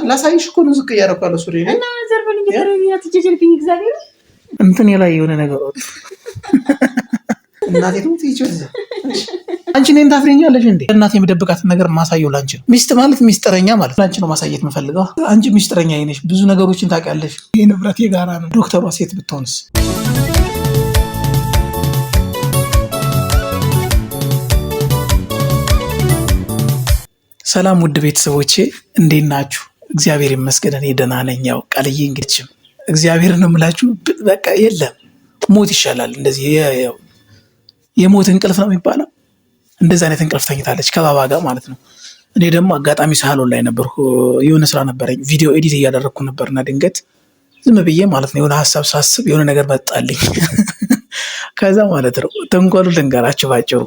ላሳይሽ እኮ ነው ዝቅ እያደረኩ ያለው ሱሪ እና ዘርበል እየተረኛ ትጀጀልብኝ እግዚአብሔር እንትን ላይ የሆነ ነገር ወጥ እናቴ ነው ትይጭዝ አንቺ ነኝ ታፍሪኛለሽ እንዴ? እናቴ የምደብቃትን ነገር ማሳየው ላንቺ ነው። ሚስት ማለት ሚስጥረኛ ማለት ላንቺ ነው ማሳየት የምፈልገው። አንቺ ሚስጥረኛ ነሽ፣ ብዙ ነገሮችን ታውቂያለሽ። ይሄ ንብረት የጋራ ነው። ዶክተሯ ሴት ብትሆንስ? ሰላም ውድ ቤተሰቦቼ እንዴት ናችሁ? እግዚአብሔር ይመስገን እኔ ደህና ነኝ። ያው ቃልዬ እንግዲህ እግዚአብሔር ነው የምላችሁ። በቃ የለም ሞት ይሻላል። እንደዚህ የሞት እንቅልፍ ነው የሚባለው። እንደዚህ አይነት እንቅልፍ ተኝታለች ከባባ ጋር ማለት ነው። እኔ ደግሞ አጋጣሚ ሳሎን ላይ ነበርኩ። የሆነ ስራ ነበረኝ፣ ቪዲዮ ኤዲት እያደረግኩ ነበርና ድንገት ዝም ብዬ ማለት ነው የሆነ ሀሳብ ሳስብ የሆነ ነገር መጣልኝ። ከዛ ማለት ነው ተንኮሉ ልንገራችሁ ባጭሩ።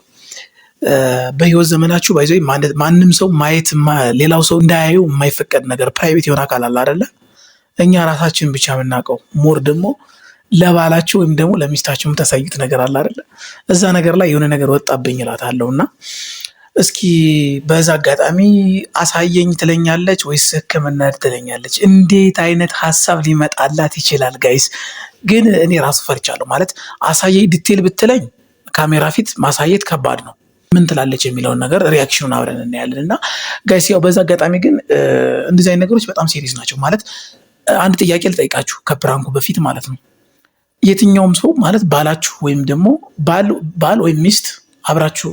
በህይወት ዘመናችሁ ባይዞ ማንም ሰው ማየት ሌላው ሰው እንዳያዩ የማይፈቀድ ነገር ፕራይቬት የሆነ አካል አለ አይደለ? እኛ ራሳችን ብቻ የምናውቀው ሞር ደግሞ ለባላችሁ ወይም ደግሞ ለሚስታችሁ የምታሳዩት ነገር አለ አይደለ? እዛ ነገር ላይ የሆነ ነገር ወጣብኝ እላታለሁ እና እስኪ በዛ አጋጣሚ አሳየኝ ትለኛለች ወይስ ሕክምና ትለኛለች? እንዴት አይነት ሀሳብ ሊመጣላት ይችላል? ጋይስ ግን እኔ ራሱ ፈርቻለሁ። ማለት አሳየኝ ዲቴል ብትለኝ ካሜራ ፊት ማሳየት ከባድ ነው። ምን ትላለች የሚለውን ነገር ሪያክሽኑን አብረን እናያለን። እና ጋይስ ያው በዛ አጋጣሚ ግን እንደዚህ አይነት ነገሮች በጣም ሲሪየስ ናቸው። ማለት አንድ ጥያቄ ልጠይቃችሁ ከፕራንኩ በፊት ማለት ነው። የትኛውም ሰው ማለት ባላችሁ ወይም ደግሞ ባል ወይም ሚስት አብራችሁ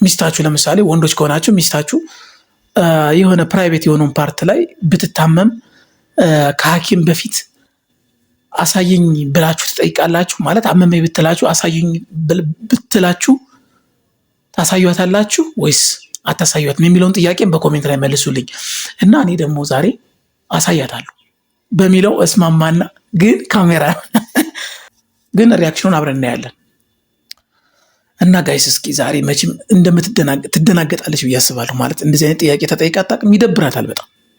ሚስታችሁ ለምሳሌ ወንዶች ከሆናችሁ ሚስታችሁ የሆነ ፕራይቬት የሆነውን ፓርት ላይ ብትታመም ከሐኪም በፊት አሳየኝ ብላችሁ ትጠይቃላችሁ? ማለት አመመኝ ብትላችሁ አሳየኝ ብትላችሁ ታሳዩታላችሁ ወይስ አታሳዩትም የሚለውን ጥያቄን በኮሜንት ላይ መልሱልኝ እና እኔ ደግሞ ዛሬ አሳያታለሁ በሚለው እስማማና ግን ካሜራ ግን ሪያክሽኑን አብረን እናያለን። እና ጋይስ እስኪ ዛሬ መቼም ትደናገጣለች ብዬ አስባለሁ። ማለት እንደዚህ አይነት ጥያቄ ተጠይቃ አታውቅም። ይደብራታል፣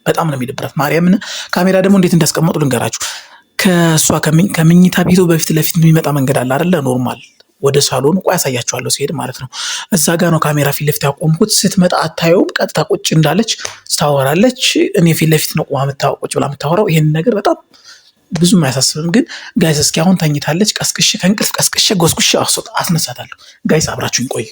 በጣም ነው የሚደብራት። ማርያምን ካሜራ ደግሞ እንዴት እንዳስቀመጡ ልንገራችሁ። ከእሷ ከመኝታ ቤቱ በፊት ለፊት የሚመጣ መንገድ አለ አይደለ? ኖርማል ወደ ሳሎን ቆይ ያሳያችኋለሁ ሲሄድ ማለት ነው። እዛ ጋር ነው ካሜራ ፊት ለፊት ያቆምኩት። ስትመጣ አታየውም። ቀጥታ ቁጭ እንዳለች ታወራለች። እኔ ፊት ለፊት ነው ቁጭ ብላ የምታወራው። ይሄን ነገር በጣም ብዙም አያሳስብም። ግን ጋይስ እስኪ አሁን ተኝታለች። ከእንቅልፍ ቀስቅሼ ጎስቁሼ አስነሳታለሁ። ጋይስ አብራችሁኝ ቆይ።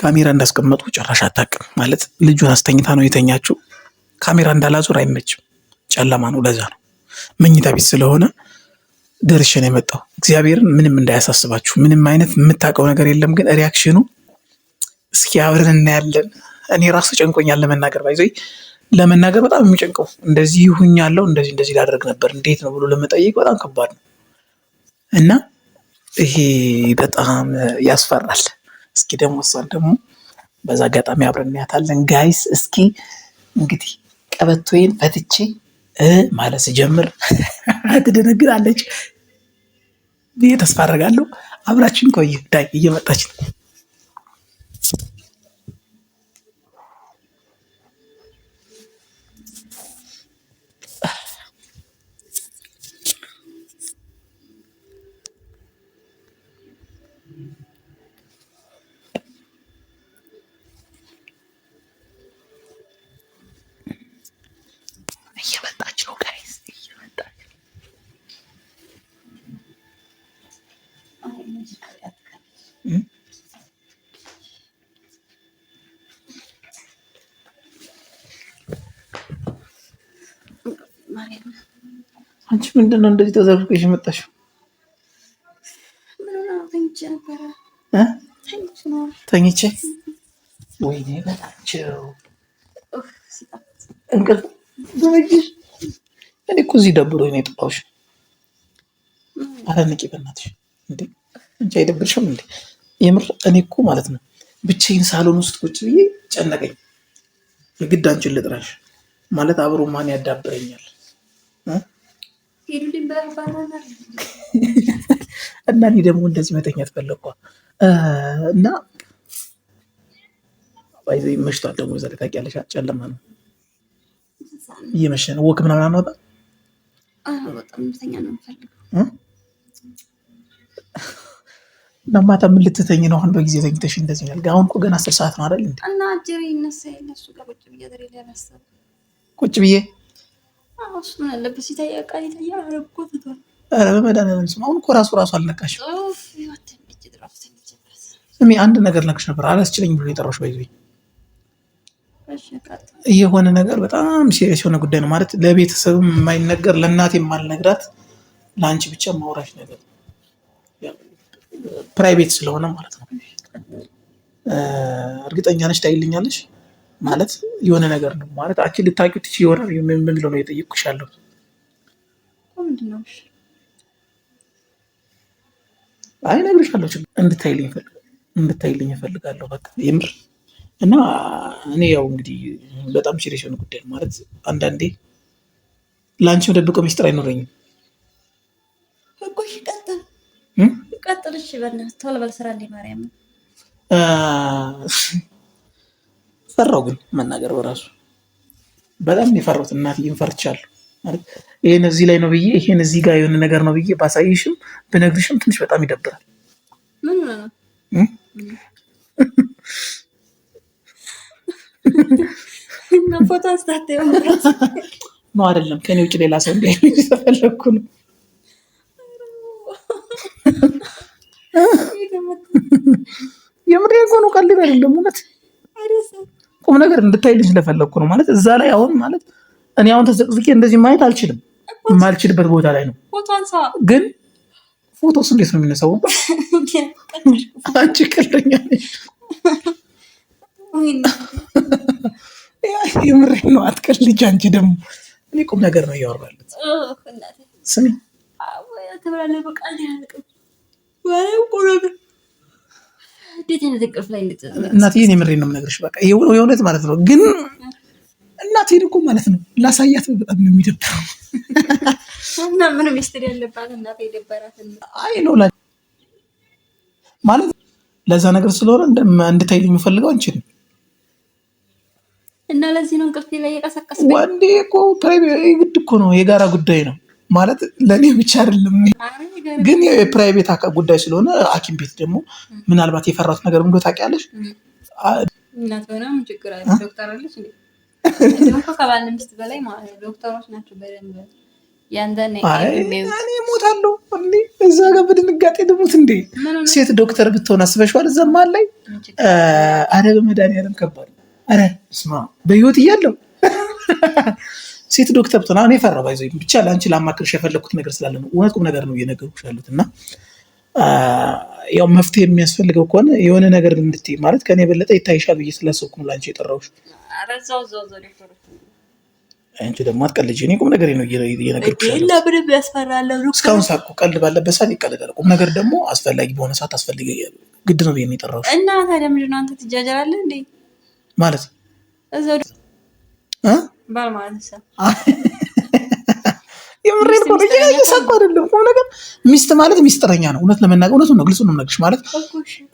ካሜራ እንዳስቀመጡ ጭራሽ አታውቅም። ማለት ልጁን አስተኝታ ነው የተኛችው። ካሜራ እንዳላዞር አይመችም፣ ጨለማ ነው። ለዛ ነው መኝታ ቤት ስለሆነ ደርሼ ነው የመጣው። እግዚአብሔርን ምንም እንዳያሳስባችሁ፣ ምንም አይነት የምታውቀው ነገር የለም። ግን ሪያክሽኑ እስኪ አብረን እናያለን። እኔ ራሱ ጨንቆኛል ለመናገር በጣም የሚጨንቀው። እንደዚህ ሁኛለሁ፣ እንደዚህ ላደርግ ነበር፣ እንዴት ነው ብሎ ለመጠየቅ በጣም ከባድ ነው እና ይሄ በጣም ያስፈራል። እስኪ ደግሞ እሷን ደግሞ በዛ አጋጣሚ አብረን እናያታለን። ጋይስ እስኪ እንግዲህ ቀበቶዬን ፈትቼ ማለት ስጀምር ትደነግጣለች ብዬ ተስፋ አደርጋለሁ። አብራችን ቆይ። ዳይ እየመጣች ነው። አንቺ ምንድን ነው እንደዚህ ተዘርፍቀሽ የመጣሽው? ተኝቼ ወይኔ በላቸው እንቅልፍ በእጅሽ። እኔ እኮ እዚህ ደብሮኝ ነው የጠፋሁሽ። አላንቂ በእናትሽ እንዴ! አንቺ አይደብርሽም እንዴ? የምር እኔ እኮ ማለት ነው ብቻዬን ሳሎን ውስጥ ቁጭ ብዬ ጨነቀኝ። የግድ አንቺን ልጥራሽ ማለት አብሮ ማን ያዳብረኛል? እና እኔ ደግሞ እንደዚህ መተኛት ፈለኳ እና ባይዘ መሽቷል። ደግሞ ዘለ ታውቂያለሽ፣ ጨለማ ነው፣ እየመሸ ነው። ወክ ምናምን አንወጣ በጣም ልተኛ ነው የምፈልገው። ለማታ ምን ልትተኝ ነው? አሁን በጊዜ ተኝተሽ እንደዚህ ያልጋ። አሁን እኮ ገና 10 ሰዓት ነው አይደል እንዴ? እና አጀሬ ይነሳ የለ እሱ ጋር ቁጭ ብዬ ድሬ ሊያነሳው ቁጭ ብዬ እሱ ምን አለበት ሲታያ ቃል ይታያ አረብኮ ትቷል። ኧረ በመድኃኒዓለም ስም አሁን እኮ ራሱ አልነቃሽም። ስሚ አንድ ነገር ልነግርሽ ነበር አላስችለኝ ብሎ የጠራሁሽ ባይዘኝ የሆነ ነገር በጣም ሲሪየስ የሆነ ጉዳይ ነው ማለት ለቤተሰብም የማይነገር ለእናቴ የማልነግራት ለአንቺ ብቻ ማውራሽ ነገር ፕራይቬት ስለሆነ ማለት ነው። እርግጠኛ ነሽ ታይልኛለሽ? ማለት የሆነ ነገር ነው ማለት አንቺ ልታውቂው ትችይ ይሆናል። ምን ብሎ ነው የጠየቅኩሽ ያለው? አይ እነግርሻለሁ እንድታይልኝ እፈልጋለሁ። በቃ የምር እና እኔ ያው እንግዲህ በጣም ሲሪየስ የሆነ ጉዳይ ማለት አንዳንዴ ለአንቺ መደብቀው ሚስጥር አይኖረኝም። ቀጥል እሺ፣ በእናትህ ቶሎ በል ስራ እንደ ማርያም። ፈራው ግን መናገር በራሱ በጣም የፈራሁት እናትዬን ፈርቻለሁ። ማለት ይሄን እዚህ ላይ ነው ብዬ ይሄን እዚህ ጋር የሆነ ነገር ነው ብዬ ባሳይሽም ብነግርሽም ትንሽ በጣም ይደብራል። ምን ነው እና ፎቶ አስታተው ነው አይደለም ከኔ ውጭ ሌላ ሰው እንደ ተፈለኩ ነው። የምር ነው ቀልድ አይደለም እውነት ቁም ነገር እንድታይልኝ ስለፈለኩ ነው። ማለት እዛ ላይ አሁን ማለት እኔ አሁን ተዘቅዝቄ እንደዚህ ማየት አልችልም። የማልችልበት ቦታ ላይ ነው። ግን ፎቶስ እንዴት ነው የሚነሳው? አንቺ ቀልደኛ ነሽ። የምሬን ነው አትቀልጅ። አንቺ ደግሞ እኔ ቁም ነገር ነው እያወራለት። ስሚ እናትዬን የምሬን ነው የምነግርሽ። በቃ የእውነት ማለት ነው። ግን እናቴን እኮ ማለት ነው ላሳያት በጣም ነው የሚደብረው። እና ምን ሚስጥር ያለባት እናቴ ደበራት። አይ ነው ማለት ለዛ ነገር ስለሆነ እንድታይልኝ የምፈልገው አንቺን እና ለዚህ ነው እንቅልፌ ላይ የቀሰቀሰ ወንዴ እኮ ፕራይቬት ግድ እኮ ነው፣ የጋራ ጉዳይ ነው ማለት ለእኔ ብቻ አይደለም። ግን የፕራይቬት ጉዳይ ስለሆነ ሐኪም ቤት ደግሞ ምናልባት የፈራት ነገር ምን ታውቂያለሽ? እናት ሆነ ምን ችግር አለ? ዶክተር አለች እንዴ? ደግሞ ከባል ሚስት በላይ ዶክተሮች ናቸው በደንብ ያንደኔ እኔ እሞታለሁ እንዴ እዛ ጋር በድንጋጤ ልሙት እንዴ? ሴት ዶክተር ብትሆን አስበሽዋል? እዛማ ላይ አረ በመድኃኒዓለም ከባድ አረ ስማ በህይወት እያለሁ ሴት ዶክተር ብትሆን እኔ ፈራ ባይዘኝ ብቻ ለአንቺ ላማክርሽ የፈለኩት ነገር ስላለ ነው። እውነት ቁም ነገር ነው እየነገርኩሽ ያሉት እና ያው መፍትሄ የሚያስፈልገው ከሆነ የሆነ ነገር እንድትይ ማለት ከኔ የበለጠ ይታይሻል ብዬ ስላሰብኩ ነው ለአንቺ የጠራሁሽ። አንቺ ደግሞ አትቀልጂ። እኔ ቁም ነገር ነው እየነገርኩሽ ያሉት። እስካሁን ሳቁ ቀልድ ባለበት ሰዓት ይቀልዳል። ቁም ነገር ደግሞ አስፈላጊ በሆነ ሰዓት አስፈልገ ግድ ነው ብዬ ነው የጠራሁሽ። እና ታዲያ ምንድን ነው አንተ ትጃጀራለህ እንዴ? ማለት ባል ማለት ነው። የምሬን እኮ ነው እየሳቁ አይደለም። ቁም ነገር ሚስት ማለት ሚስጥረኛ ነው። እውነት ለመናገር እውነቱን ነው፣ ግልጽ ነው የምነግርሽ። ማለት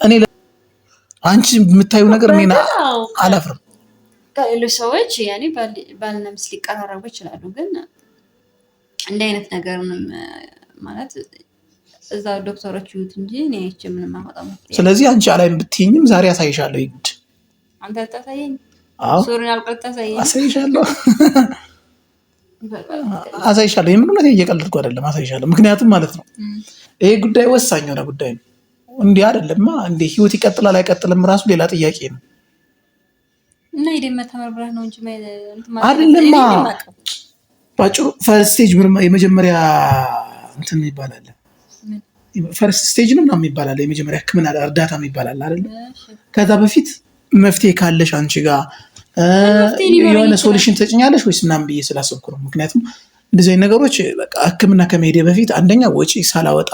እኔ አንቺ የምታዩ ነገር እኔ አላፍርም። ከሌሎች ሰዎች ያኔ ባልና ሚስት ሊቀራረቡ ይችላሉ፣ ግን እንደ አይነት ነገር ማለት እዛው ዶክተሮች ይሁት እንጂ እኔ አይቼ ምንም አወጣም። ስለዚህ አንቺ አላይም ብትይኝም ዛሬ አሳይሻለሁ። ይግድ አንተ ታሳየኝ። አዎ ሶሪን አልቀጣሳየኝ አሳይሻለሁ። አሳይሻለሁ። የምን እውነት እየቀለድኩ አይደለም። አሳይሻለሁ። ምክንያቱም ማለት ነው ይሄ ጉዳይ ወሳኝ የሆነ ጉዳይ ነው። እንዲህ አይደለማ እንዴ ህይወት ይቀጥላል አይቀጥልም ራሱ ሌላ ጥያቄ ነው። እና ይደም ተመርብረህ ነው እንጂ አይደለማ ባጭሩ ፈርስት ስቴጅ የመጀመሪያ እንትን ይባላል። ፈርስት ስቴጅ ነው ምናምን ይባላል። የመጀመሪያ ህክምና እርዳታ ይባላል አይደል? ከዛ በፊት መፍትሄ ካለሽ አንቺ ጋር የሆነ ሶሉሽን ትሰጭኛለሽ ወይስ ምናምን ብዬ ስላሰብኩ ነው። ምክንያቱም እንደዚህ አይነት ነገሮች በቃ ህክምና ከመሄዴ በፊት አንደኛ ወጪ ሳላወጣ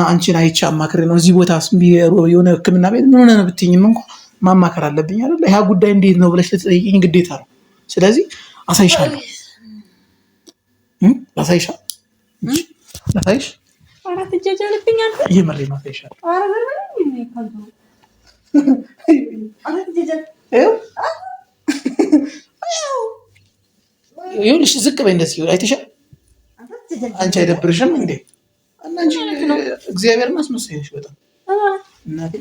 አንቺን አይቼ አማክሬ ነው እዚህ ቦታ የሆነ ህክምና ቤት ምን ሆነ ነው ብትይኝም እንኳን ማማከር አለብኝ አይደል? ያ ጉዳይ እንዴት ነው ብለሽ ልትጠይቂኝ ግዴታ ነው። ስለዚህ አሳይሻለሁ። ላሳይሽ አራት ጀጀልብኝ አንተ የመሬ ነው አሳይሻለሁ። ይኸውልሽ ዝቅ በይ እንደዚህ አይተሻል። አንቺ አይደብርሽም እንዴ? እና አንቺ እግዚአብሔርን አስመሳይሽ በጣም እናቴ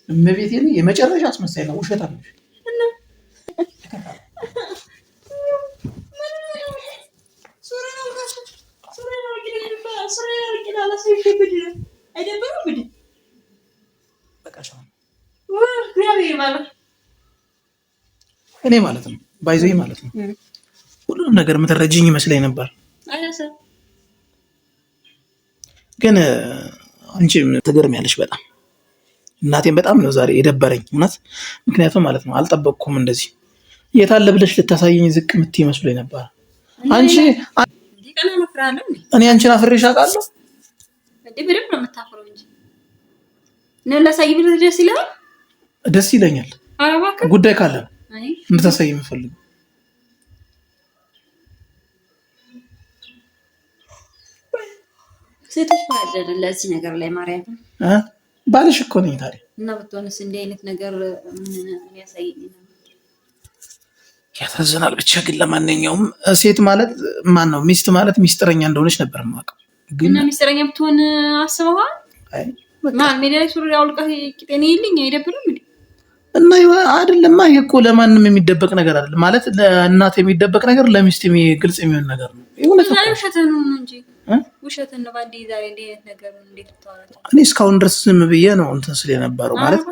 እመቤቴ የመጨረሻ አስመሳይ ነው። ውሸት አለሽ እኔ ማለት ነው ባይዘይ ማለት ነው ሁሉንም ነገር የምትረጂኝ ይመስለኝ ነበር፣ ግን አንቺ ትገርሚያለሽ በጣም እናቴን በጣም ነው ዛሬ የደበረኝ እውነት። ምክንያቱም ማለት ነው አልጠበቅኩም እንደዚህ የታለ ብለሽ ልታሳየኝ ዝቅ የምትይ መስሎኝ ነበር። አንቺ እኔ አንቺን አፍሬሽ አውቃለሁ እንዴ? በደምብ ነው የምታፍረው እንጂ ነው ላሳይ ብለሽ ደስ ይላል። ደስ ይለኛል ጉዳይ ካለ እንድታሳይ የምፈልግ ሴቶች ባደረ ለዚህ ነገር ላይ ማርያም ባልሽ እኮ ነኝ ታዲያ እና ብትሆንስ እንዲህ አይነት ነገር ምን ያሳየኝ ነው? ያሳዝናል። ብቻ ግን ለማንኛውም ሴት ማለት ማን ነው ሚስት ማለት ሚስጥረኛ እንደሆነች ነበር የማውቀው። ግን ሚስጥረኛ ብትሆን አስበዋል? አይ ማን ሜዳ ላይ ሱሪ አውልቀህ ቂጤኔ ይልኝ አይደብርም እንዴ? እና አይደለም ይሄ እኮ ለማንም የሚደበቅ ነገር አይደለም። ማለት ለእናት የሚደበቅ ነገር ለሚስት ግልጽ የሚሆን ነገር ነው። ይሁን ውሸትን ነው እንጂ ውሸትን ነው። ባንዴ ዛሬ እንደ አይነት ነገር እንዴት ታወራለህ? እኔ እስካሁን ድረስ ዝም ብዬ ነው እንትን ስለ የነበረው ማለት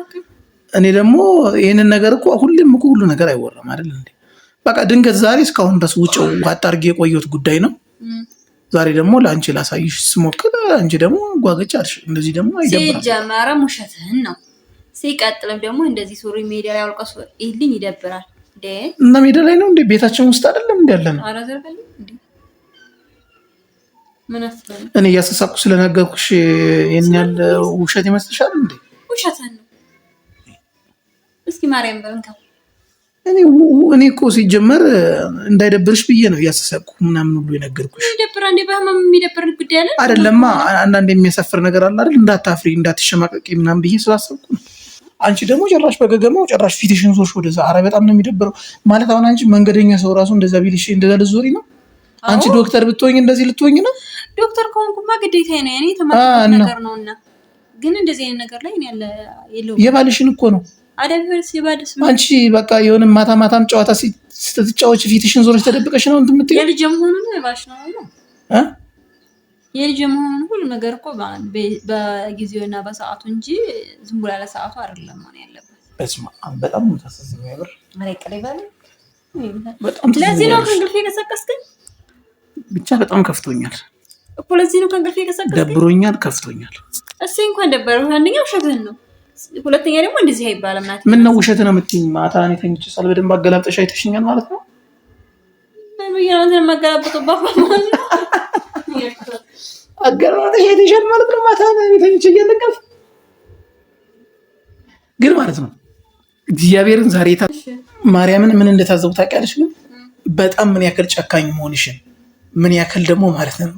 እኔ ደግሞ ይሄንን ነገር እኮ ሁሌም እኮ ሁሉ ነገር አይወራም አይደል እንዴ? በቃ ድንገት ዛሬ እስካሁን ድረስ ውጭው አጣርጌ የቆየሁት ጉዳይ ነው። ዛሬ ደግሞ ለአንቺ ላሳይሽ ስሞክር አንቺ ደግሞ ጓገጭ አልሽ። እንደዚህ ደግሞ አይደብርም። ሲጀመረም ውሸትህን ነው። ሲቀጥልም ደግሞ እንደዚህ ሱሪ ሜዳ ላይ አውልቀስ ይልኝ ይደብራል እንዴ? እና ሜዳ ላይ ነው እንዴ? ቤታችን ውስጥ አይደለም እንዴ ያለ ነው? ኧረ ዘርበል እንዴ ምን አስበል። እኔ እያሳሳኩ ስለነገርኩሽ የኔ ያለ ውሸት ይመስልሻል እንዴ? ውሸትህን ነው። እስኪ ማርያም በእንካ እኔ እኮ ሲጀመር እንዳይደብርሽ ብዬ ነው እያሳሳኩ ምናምን ሁሉ የነገርኩሽ። ይደብራል እንዴ? በህመም የሚደብር ጉዳይ አለ አይደለማ። አንዳንድ የሚያሳፍር ነገር አለ አይደል? እንዳታፍሪ እንዳትሸማቀቂ ምናምን ብዬ ስላሰብኩ ነው። አንቺ ደግሞ ጭራሽ በገገማው ጭራሽ ፊትሽን ዞርሽ ወደዛ። ኧረ በጣም ነው የሚደብረው። ማለት አሁን አንቺ መንገደኛ ሰው ራሱ እንደዛ ቢልሽ እንደዛ ልትዞሪ ነው? አንቺ ዶክተር ብትሆኝ እንደዚህ ልትሆኝ ነው? ዶክተር ከሆንኩማ ግዴታ ነው። እኔ ተማርኩት ነገር ነውና፣ ግን እንደዚህ አይነት ነገር ላይ እኔ ያለ የለውም። የባልሽን እኮ ነው አደብርስ የባልሽ አንቺ በቃ የሆነ ማታ ማታም ጨዋታ ስትጫወች ፊትሽን ዞርሽ ተደብቀሽ ነው እንትን የምትይው። የልጅ መሆኑ ነው የባልሽ ነው የልጅ መሆኑ ሁሉ ነገር እኮ በጊዜውና በሰዓቱ እንጂ ዝም ብሎ ያለ ሰዓቱ አይደለም ማለት ያለበት። በስመ አብ በጣም ነው ታሳዝነው ያበር አሬ ባለ በጣም ለዚህ ነው ከእንቅልፌ የቀሰቀስከኝ። ብቻ በጣም ከፍቶኛል እኮ ለዚህ ነው ከእንቅልፌ የቀሰቀስከኝ። ደብሮኛል፣ ከፍቶኛል። እሺ እንኳን ደበረው። አንደኛ ውሸትህን ነው፣ ሁለተኛ ደግሞ እንደዚህ አይባልም። ናት ምን ነው ውሸት ነው የምትይኝ? ማታ እኔ ተኝቼ ሳል በደንብ አገላብጠሽ አይተሽኛል ማለት ነው። በየራንተ ማገላብጠው ባባ ማለት ነው። አገላብጠሽ አይተሽኛል ማለት ነው። ማታ እኔ ተኝቼ እያለቀፍ ግን ማለት ነው። እግዚአብሔርን ዛሬ ማርያምን ምን እንደታዘቡ ታውቂያለሽ? ግን በጣም ምን ያክል ጨካኝ መሆንሽን ምን ያክል ደግሞ ማለት ነው።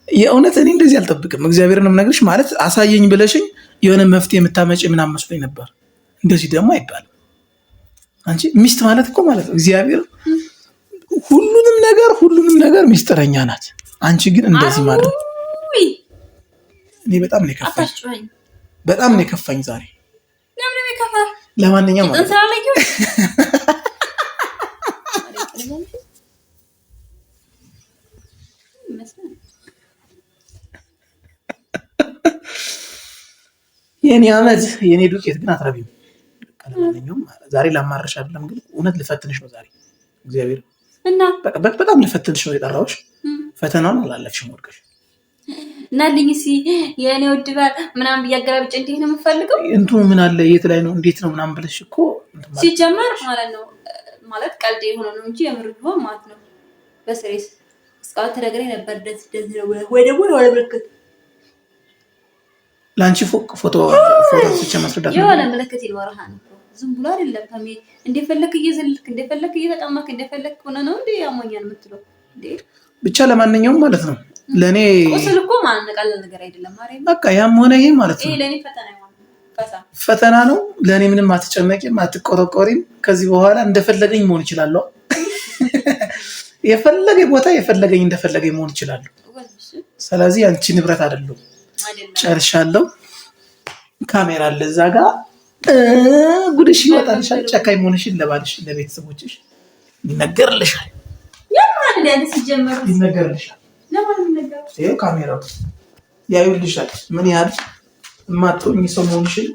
የእውነት እኔ እንደዚህ አልጠብቅም። እግዚአብሔርን የምነግርሽ ማለት አሳየኝ ብለሽኝ የሆነ መፍትሄ የምታመጪ ምናምን መስሎኝ ነበር። እንደዚህ ደግሞ አይባልም። አንቺ ሚስት ማለት እኮ ማለት ነው እግዚአብሔር ሁሉንም ነገር ሚስጥረኛ ናት። አንቺ ግን እንደዚህ ማለት እኔ በጣም ነው የከፋኝ፣ በጣም ነው የከፋኝ ዛሬ። ለማንኛውም የኔ አመት የኔ ዱቄት ግን አትረቢም። ለማንኛውም ዛሬ ላማረሽ አይደለም ግን እውነት ልፈትንሽ ነው ዛሬ። እግዚአብሔር እና በጣም ልፈትንሽ ነው የጠራሁሽ። ፈተናውን አላለፍሽም ወድቀሽ እና ልኝ ሲ የኔ ውድ ባል ምናምን ብያገራብጭ እንዴት ነው የምፈልገው? እንቱ ምን አለ የት ላይ ነው እንዴት ነው ምናምን ብለሽ እኮ ሲጀመር ማለት ነው ማለት ቀልድ የሆነ ነው እንጂ የምር ቢሆን ማለት ነው በስሬስ እስካሁን ተነግረኝ ነበር። ደስ ነው ወይ ደግሞ ወደ ምልክት ላንቺ ፎቶ ብቻ ማስረዳት ነው። የሆነ ምልክት ይኖርሃል እኮ ዝም ብሎ አይደለም። ከመ እንደፈለክ እየዘልክ እንደፈለክ እየተቀማክ እንደፈለክ ሆነ ነው እንዴ ያሞኛል የምትለው እንዴ? ብቻ ለማንኛውም ማለት ነው ለኔ ቁስል እኮ ማለት ቀላል ነገር አይደለም። ማርያም በቃ ያም ሆነ ይሄ ማለት ነው ይሄ ለኔ ፈተና ነው። ለኔ ምንም አትጨነቂም፣ አትቆረቆሪም። ከዚህ በኋላ እንደፈለገኝ መሆን እችላለሁ። የፈለገ ቦታ የፈለገኝ እንደፈለገኝ መሆን ይችላሉ። ስለዚህ አንቺ ንብረት አይደለም። ጨርሻለሁ። ካሜራ አለ እዛ ጋር ጉድሽ ይወጣልሻል። ጨካኝ መሆንሽን ለባልሽ ለቤተሰቦችሽ ይነገርልሻል። ይነገርልሻል። ይኸው ካሜራው ያዩልሻል ምን ያህል የማትሆኚ ሰው መሆንሽን